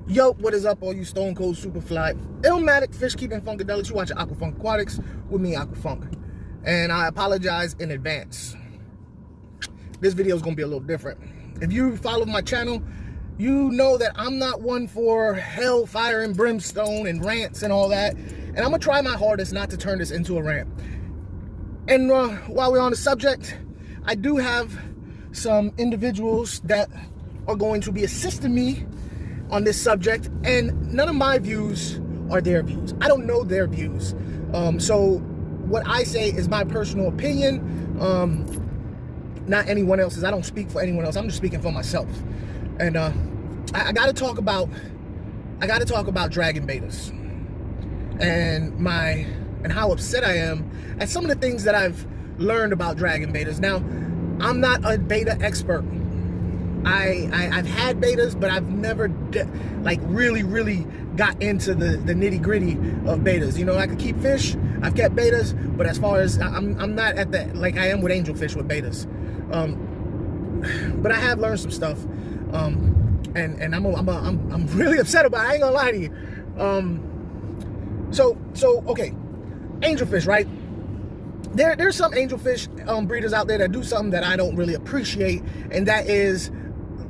Yo, what is up, all you Stone Cold Superfly Illmatic fish keeping funkadelics? You watching Aquatics with me, Aquafunk, and I apologize in advance. This video is gonna be a little different. If you follow my channel, you know that I'm not one for hell, fire, and brimstone and rants and all that, and I'm gonna try my hardest not to turn this into a rant. And while we're on the subject, I do have some individuals that are going to be assisting me on this subject, and none of my views are their views. I don't know their views. So what I say is my personal opinion, not anyone else's. I don't speak for anyone else. I'm just speaking for myself. And I gotta talk about dragon bettas and how upset I am at some of the things that I've learned about dragon bettas. Now, I'm not a betta expert. I've had bettas, but I've never really got into the nitty gritty of bettas. You know, I could keep fish, I've kept bettas, but as far as I'm not at that like I am with angelfish with bettas. But I have learned some stuff, and I'm really upset about it. I ain't gonna lie to you. So okay, angelfish, right? There's some angelfish breeders out there that do something that I don't really appreciate, and that is,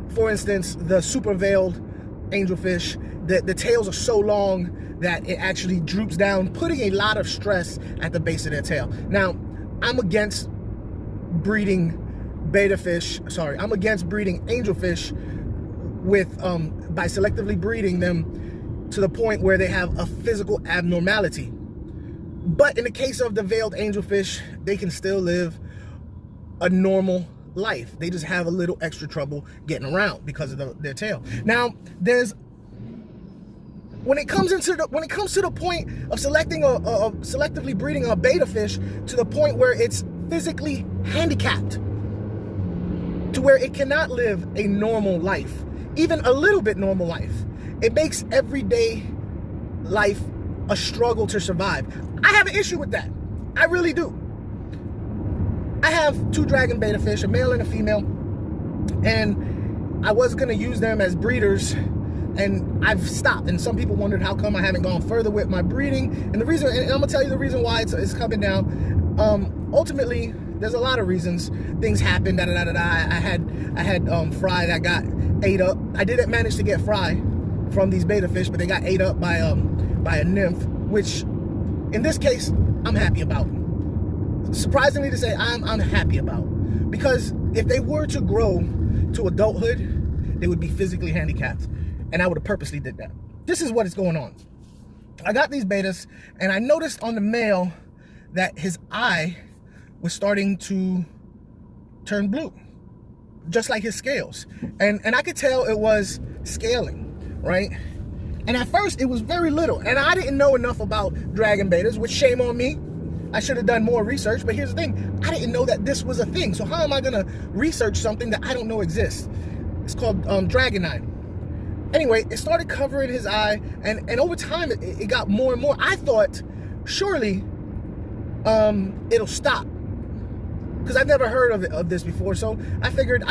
for instance, the super veiled angelfish. The tails are so long that it actually droops down, putting a lot of stress at the base of their tail. Now, I'm against breeding betta fish. Sorry, I'm against breeding angelfish with by selectively breeding them to the point where they have a physical abnormality. But in the case of the veiled angelfish, they can still live a normal life. They just have a little extra trouble getting around because of their tail. Now, when it comes to the point of selectively breeding a betta fish to the point where it's physically handicapped to where it cannot live a normal life, even a little bit normal life, it makes everyday life a struggle to survive. I have an issue with that. I really do. I have two dragon betta fish, a male and a female, and I was gonna use them as breeders, and I've stopped. And some people wondered how come I haven't gone further with my breeding. And the reason, and I'm gonna tell you the reason why it's coming down. Ultimately, there's a lot of reasons. Things happen. I had fry that got ate up. I didn't manage to get fry from these betta fish, but they got ate up by a nymph, which in this case I'm happy about. Surprisingly to say, I'm happy about, because if they were to grow to adulthood, they would be physically handicapped, and I would have purposely did that. This is what is going on. I got these bettas, and I noticed on the male that his eye was starting to turn blue, just like his scales, and I could tell it was scaling, right? And at first it was very little, and I didn't know enough about dragon bettas, which shame on me. I should have done more research, but here's the thing. I didn't know that this was a thing. So how am I gonna research something that I don't know exists? It's called dragon eye. Anyway, it started covering his eye, and over time it got more and more. I thought, surely it'll stop, because I've never heard of this before. So I figured,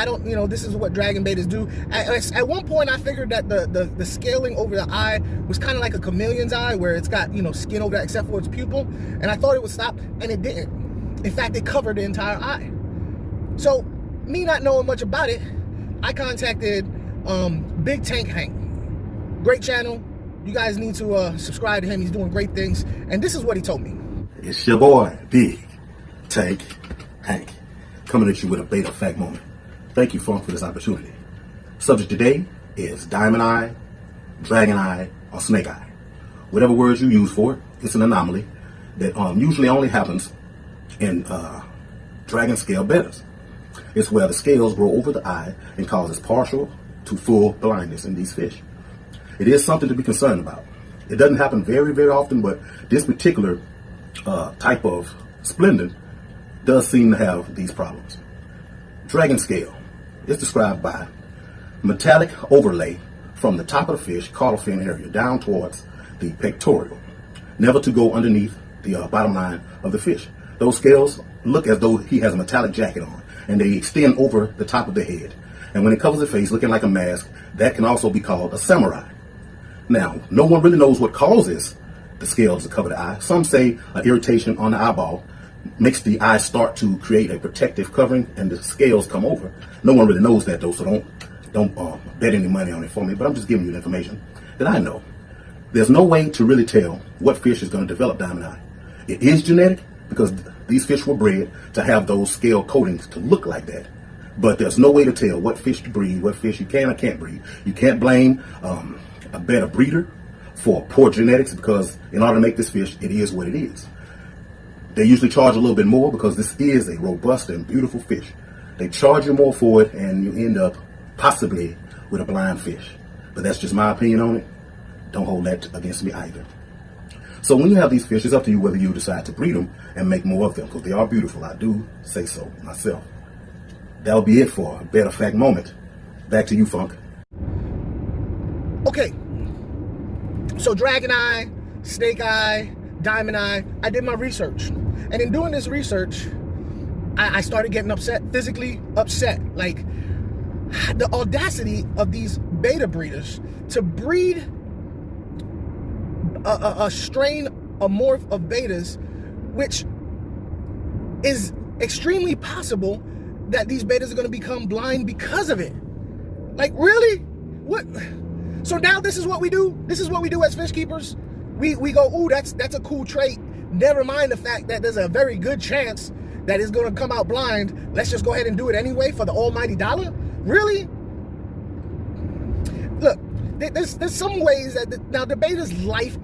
this is what dragon bettas do. At one point, I figured that the scaling over the eye was kind of like a chameleon's eye, where it's got, skin over that except for its pupil. And I thought it would stop, and it didn't. In fact, it covered the entire eye. So me not knowing much about it, I contacted Big Tank Hank. Great channel. You guys need to subscribe to him. He's doing great things. And this is what he told me. It's your boy, Big Tank Hank, coming at you with a beta fact moment. Thank you, Funk, for this opportunity. Subject today is diamond eye, dragon eye, or snake eye. Whatever words you use for it, it's an anomaly that usually only happens in dragon scale bettas. It's where the scales grow over the eye and causes partial to full blindness in these fish. It is something to be concerned about. It doesn't happen very, very often, but this particular type of splendid does seem to have these problems. Dragon scale is described by metallic overlay from the top of the fish, caudal fin area, down towards the pectoral, never to go underneath the bottom line of the fish. Those scales look as though he has a metallic jacket on, and they extend over the top of the head. And when it covers the face, looking like a mask, that can also be called a samurai. Now, no one really knows what causes the scales to cover the eye. Some say an irritation on the eyeball makes the eye start to create a protective covering and the scales come over. No one really knows that though, so don't bet any money on it for me, but I'm just giving you the information that I know. There's no way to really tell what fish is going to develop diamond eye. It is genetic because these fish were bred to have those scale coatings to look like that. But there's no way to tell what fish to breed, what fish you can or can't breed. You can't blame a better breeder for poor genetics, because in order to make this fish, it is what it is. They usually charge a little bit more because this is a robust and beautiful fish. They charge you more for it and you end up possibly with a blind fish. But that's just my opinion on it. Don't hold that against me either. So when you have these fish, it's up to you whether you decide to breed them and make more of them, because they are beautiful. I do say so myself. That'll be it for a Betta Fact moment. Back to you, Funk. Okay, so dragon eye, snake eye, diamond eye, I did my research. And in doing this research, I started getting upset, physically upset. Like, the audacity of these beta breeders to breed a strain, a morph of betas, which is extremely possible that these betas are going to become blind because of it. Like, really? What? So now this is what we do? This is what we do as fish keepers? We go, ooh, that's a cool trait. Never mind the fact that there's a very good chance that it's going to come out blind. Let's just go ahead and do it anyway for the almighty dollar? Really? Look, there's some ways that now the beta's life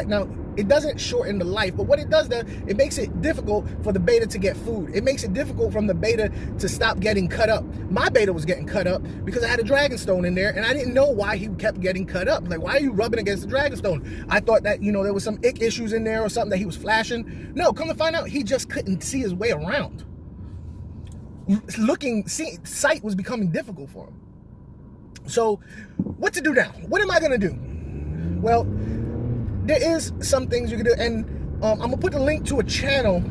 now it doesn't shorten the life, but what it does, it makes it difficult for the beta to get food. It makes it difficult from the beta to stop getting cut up. My beta was getting cut up because I had a dragonstone in there, and I didn't know why he kept getting cut up. Like, why are you rubbing against the dragonstone? I thought that, you know, there was some ick issues in there or something that he was flashing. No, come to find out, he just couldn't see his way around. Sight was becoming difficult for him. So, what to do now? What am I gonna do? Well, there is some things you can do, and I'm gonna put a link to a channel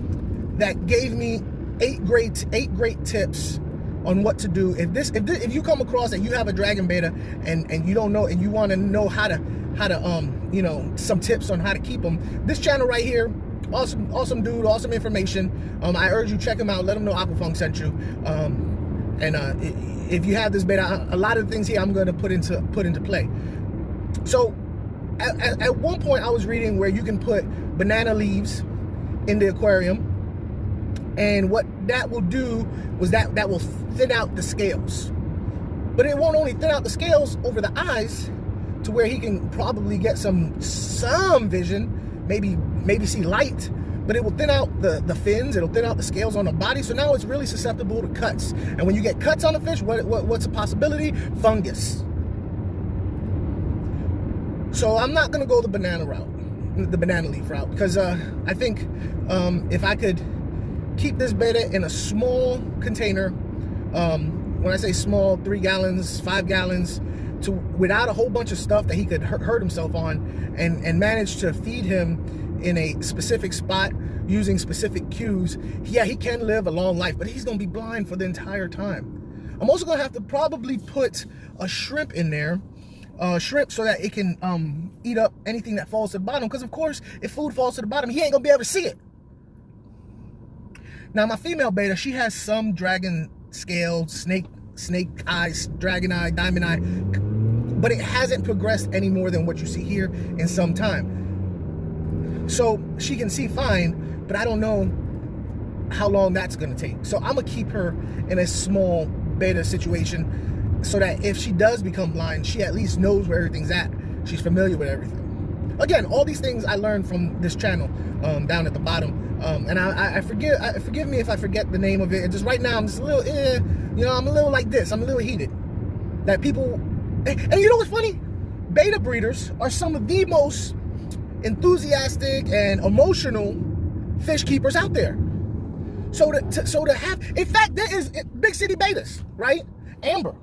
that gave me 8 great tips on what to do. If you come across that you have a dragon beta and you don't know, and you want to know how to you know, some tips on how to keep them, this channel right here, awesome dude, awesome information. I urge you, check him out. Let him know Aquafunk sent you. If you have this beta, a lot of the things here I'm going to put into play. So at one point I was reading where you can put banana leaves in the aquarium, and what that will do was that will thin out the scales. But it won't only thin out the scales over the eyes to where he can probably get some vision, maybe see light, but it will thin out the fins, it'll thin out the scales on the body, so now it's really susceptible to cuts. And when you get cuts on a fish, what's a possibility? Fungus. So I'm not gonna go the banana leaf route, because I think if I could keep this beta in a small container, when I say small, 3 gallons, 5 gallons, without a whole bunch of stuff that he could hurt himself on, and manage to feed him in a specific spot using specific cues, yeah, he can live a long life, but he's gonna be blind for the entire time. I'm also gonna have to probably put a shrimp in there, so that it can eat up anything that falls to the bottom, because of course if food falls to the bottom, he ain't gonna be able to see it. Now my female beta, she has some dragon scale, snake eyes, dragon eye, diamond eye, but it hasn't progressed any more than what you see here in some time. So she can see fine, but I don't know how long that's gonna take. So I'm gonna keep her in a small beta situation so that if she does become blind, she at least knows where everything's at. She's familiar with everything. Again, all these things I learned from this channel down at the bottom. And forgive me if I forget the name of it. Just right now I'm just a little, you know, I'm a little like this. I'm a little heated. That people, and you know what's funny? Beta breeders are some of the most enthusiastic and emotional fish keepers out there. So to have, in fact, there is big city betas, right? Amber,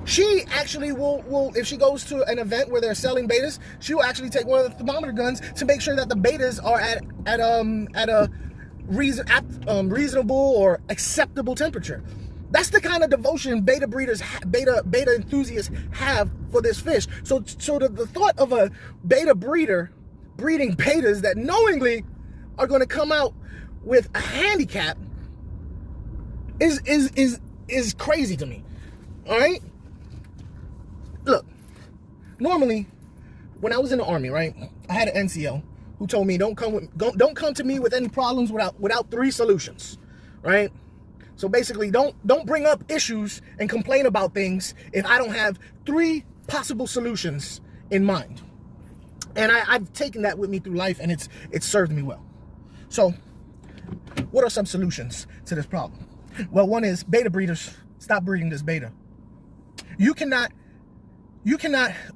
she actually will, if she goes to an event where they're selling betas, she will actually take one of the thermometer guns to make sure that the betas are at a reasonable or acceptable temperature. That's the kind of devotion beta breeders, beta enthusiasts have for this fish. So the thought of a beta breeder breeding betas that knowingly are going to come out with a handicap is crazy to me. All right. Look, normally when I was in the Army, right, I had an NCO who told me don't come to me with any problems without 3 solutions, right? So basically, don't bring up issues and complain about things if I don't have 3 possible solutions in mind. And I've taken that with me through life, and it's served me well. So what are some solutions to this problem? Well, one is beta breeders, stop breeding this beta. You cannot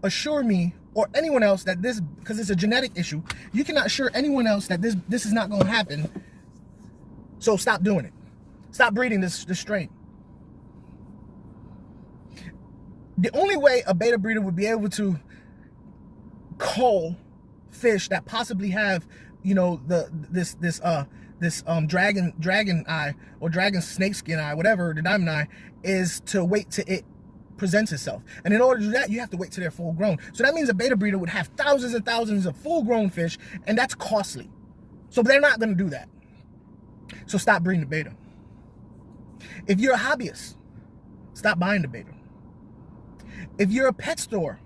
assure me or anyone else that this, because it's a genetic issue, you cannot assure anyone else that this is not going to happen. So stop doing it. Stop breeding this strain. The only way a beta breeder would be able to cull fish that possibly have, you know, this dragon eye or dragon snakeskin eye, whatever, the diamond eye, is to wait till it presents itself. And in order to do that, you have to wait till they're full grown. So that means a beta breeder would have thousands and thousands of full grown fish, and that's costly. So they're not going to do that. So stop breeding the beta. If you're a hobbyist, stop buying the beta. If you're a pet store,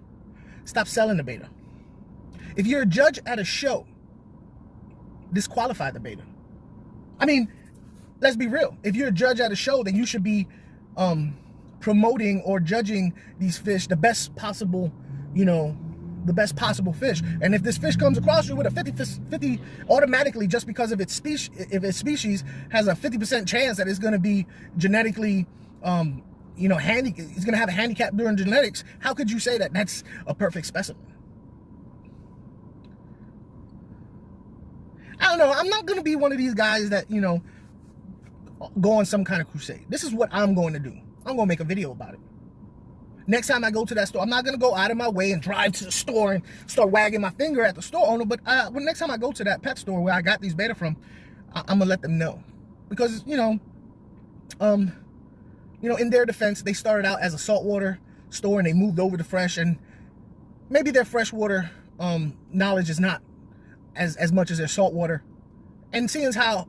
stop selling the beta. If you're a judge at a show, disqualify the beta. I mean, let's be real. If you're a judge at a show, then you should be promoting or judging these fish the best possible, you know, the best possible fish. And if this fish comes across you with a 50 automatically, just because of its species, if its species has a 50% chance that it's going to be genetically, you know, it's going to have a handicap during genetics, how could you say that that's a perfect specimen? I don't know. I'm not going to be one of these guys that, you know, go on some kind of crusade. This is what I'm going to do. I'm going to make a video about it. Next time I go to that store, I'm not going to go out of my way and drive to the store and start wagging my finger at the store owner. But when next time I go to that pet store where I got these beta from, I'm going to let them know. Because, you know, in their defense, they started out as a saltwater store and they moved over to fresh. And maybe their freshwater knowledge is not as much as their saltwater. And seeing as how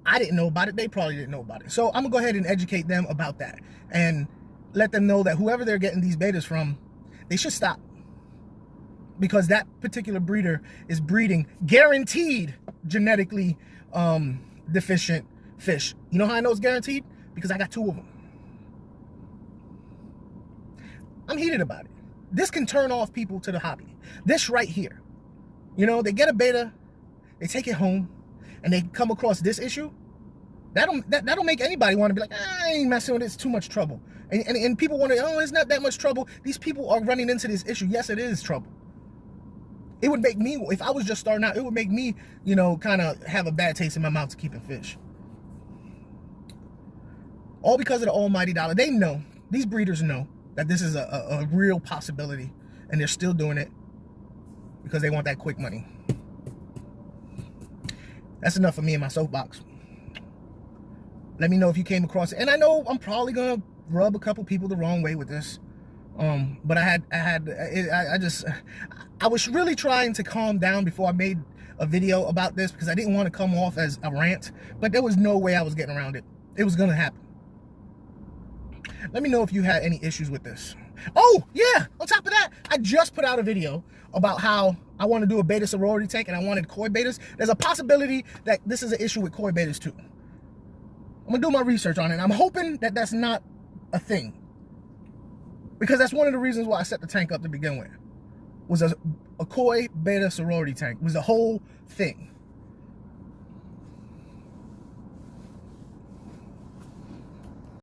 I didn't know about it, they probably didn't know about it. So I'm going to go ahead and educate them about that. And let them know that whoever they're getting these betas from, they should stop. Because that particular breeder is breeding guaranteed genetically deficient fish. You know how I know it's guaranteed? Because I got 2 of them. I'm heated about it. This can turn off people to the hobby. This right here. You know, they get a beta, they take it home, and they come across this issue. That'll make anybody want to be like, I ain't messing with it, it's too much trouble. And people want to, oh, it's not that much trouble. These people are running into this issue. Yes, it is trouble. It would make me, if I was just starting out, it would make me, you know, kind of have a bad taste in my mouth to keeping fish. All because of the almighty dollar. They know, these breeders know that this is a real possibility, and they're still doing it because they want that quick money. That's enough for me in my soapbox. Let me know if you came across it. And I know I'm probably going to rub a couple people the wrong way with this. But I was really trying to calm down before I made a video about this, because I didn't want to come off as a rant, but there was no way I was getting around it. It was going to happen. Let me know if you had any issues with this. Oh, yeah, on top of that, I just put out a video about how I want to do a beta sorority tank and I wanted koi betas. There's a possibility that this is an issue with koi betas too. I'm going to do my research on it. I'm hoping that that's not a thing. Because that's one of the reasons why I set the tank up to begin with. Was a koi beta sorority tank. It was a whole thing.